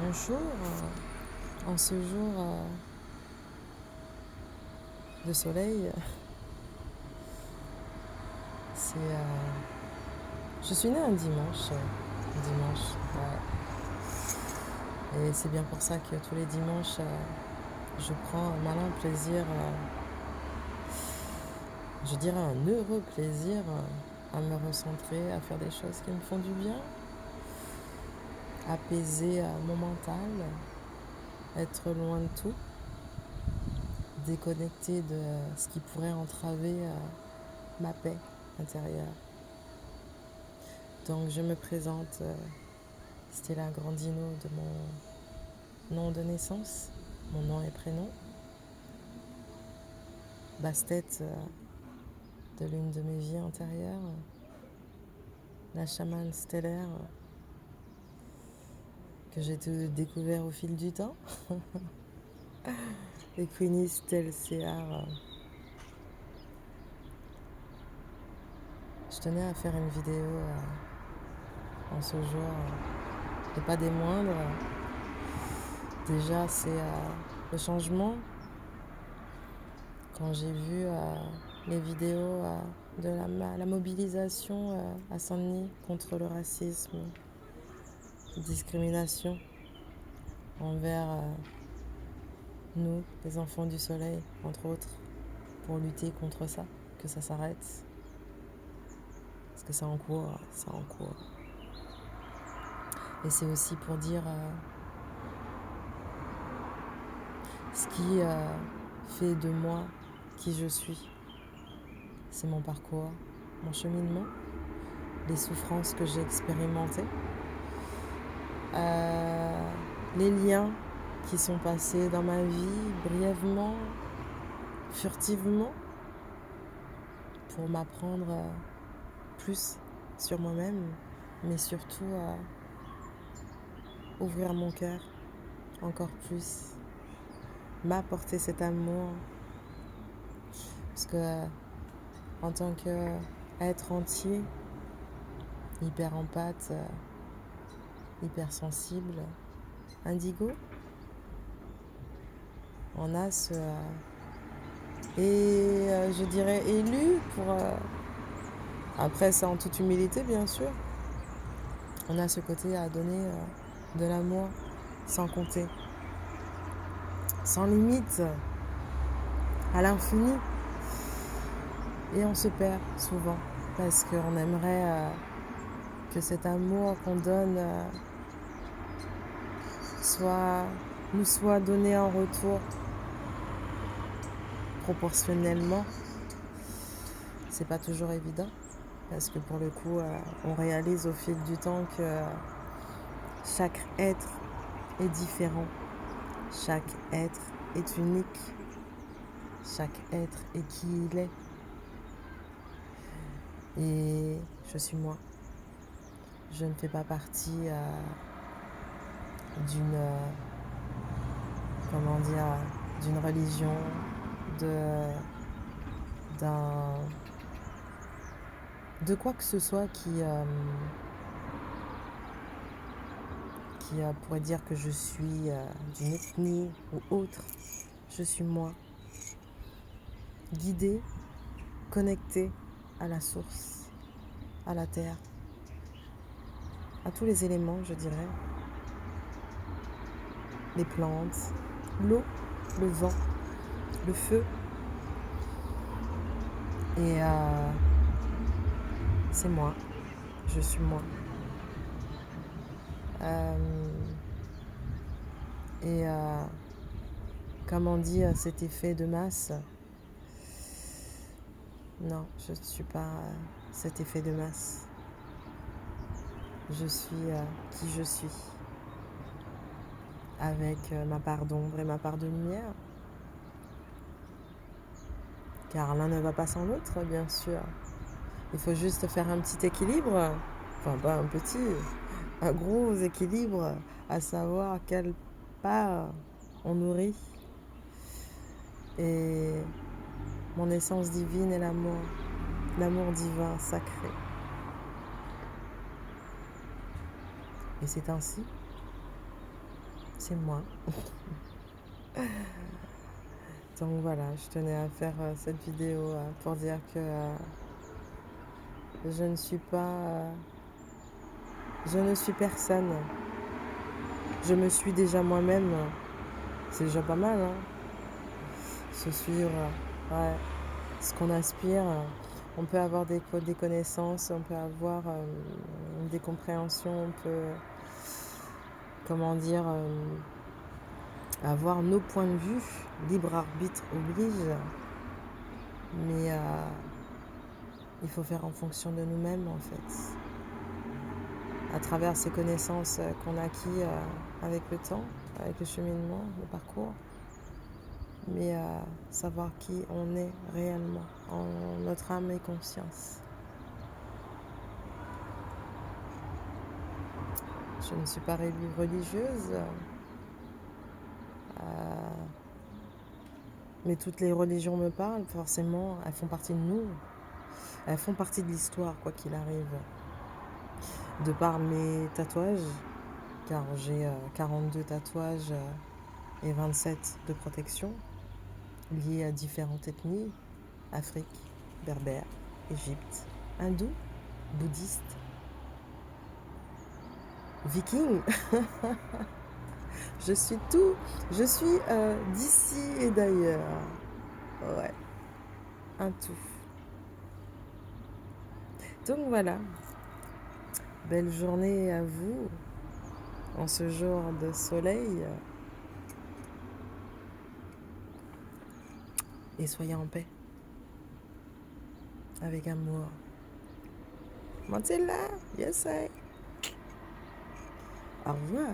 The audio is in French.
Bonjour, en ce jour de soleil, je suis née un dimanche, ouais. Et c'est bien pour ça que tous les dimanches, je prends un malin plaisir, je dirais un heureux plaisir à me recentrer, à faire des choses qui me font du bien, apaiser mon mental, être loin de tout, déconnecter de ce qui pourrait entraver ma paix intérieure. Donc je me présente, Stella Grandino de mon nom de naissance, mon nom et prénom. Basse-tête de l'une de mes vies antérieures, la chamane stellaire que j'ai découvert au fil du temps. Et Queenie Stelcear. Je tenais à faire une vidéo en ce jour, et pas des moindres. Déjà, c'est le changement. Quand j'ai vu les vidéos de la mobilisation à Saint-Denis contre le racisme, la discrimination envers nous, les enfants du soleil, entre autres, pour lutter contre ça, que ça s'arrête. Parce que ça en cours. Et c'est aussi pour dire ce qui fait de moi qui je suis. C'est mon parcours, mon cheminement, les souffrances que j'ai expérimentées, les liens qui sont passés dans ma vie brièvement, furtivement, pour m'apprendre plus sur moi-même, mais surtout ouvrir mon cœur encore plus, m'apporter cet amour, parce que en tant qu'être entier, hyper empathe, hyper sensible, indigo, on a je dirais élu pour après c'est en toute humilité bien sûr, on a ce côté à donner de l'amour sans compter, sans limite, à l'infini. Et on se perd souvent parce qu'on aimerait que cet amour qu'on donne nous soit donné en retour proportionnellement. C'est pas toujours évident parce que pour le coup on réalise au fil du temps que chaque être est différent, chaque être est unique, chaque être est qui il est. Et je suis moi. Je ne fais pas partie d'une religion, de quoi que ce soit qui pourrait dire que je suis d'une ethnie ou autre. Je suis moi, guidée, connectée à la source, à la terre, à tous les éléments, je dirais. Les plantes, l'eau, le vent, le feu. Et c'est moi, je suis moi. Comme on dit, cet effet de masse, non, je ne suis pas cet effet de masse. Je suis qui je suis, avec ma part d'ombre et ma part de lumière. Car l'un ne va pas sans l'autre, bien sûr. Il faut juste faire un petit équilibre, enfin pas un petit, un gros équilibre, à savoir quelle part on nourrit. Et mon essence divine est l'amour divin sacré. Et c'est ainsi c'est moi. Donc voilà, je tenais à faire cette vidéo pour dire que je ne suis pas... je ne suis personne. Je me suis déjà moi-même. C'est déjà pas mal, hein. Se suivre, ouais. Ce qu'on aspire. On peut avoir des connaissances, on peut avoir des compréhensions, on peut, comment dire, avoir nos points de vue. Libre arbitre oblige. Mais il faut faire en fonction de nous-mêmes, en fait. À travers ces connaissances qu'on a acquis avec le temps, avec le cheminement, le parcours. Mais savoir qui on est réellement, en notre âme et conscience. Je ne suis pas religieuse, mais toutes les religions me parlent, forcément, elles font partie de nous, elles font partie de l'histoire, quoi qu'il arrive. De par mes tatouages, car j'ai 42 tatouages et 27 de protection, liés à différentes ethnies, Afrique, berbère, Égypte, hindou, bouddhiste, viking. Je suis tout, je suis d'ici et d'ailleurs. Ouais, un tout. Donc voilà, belle journée à vous en ce jour de soleil et soyez en paix, avec amour. Montez là, yes I. Au revoir.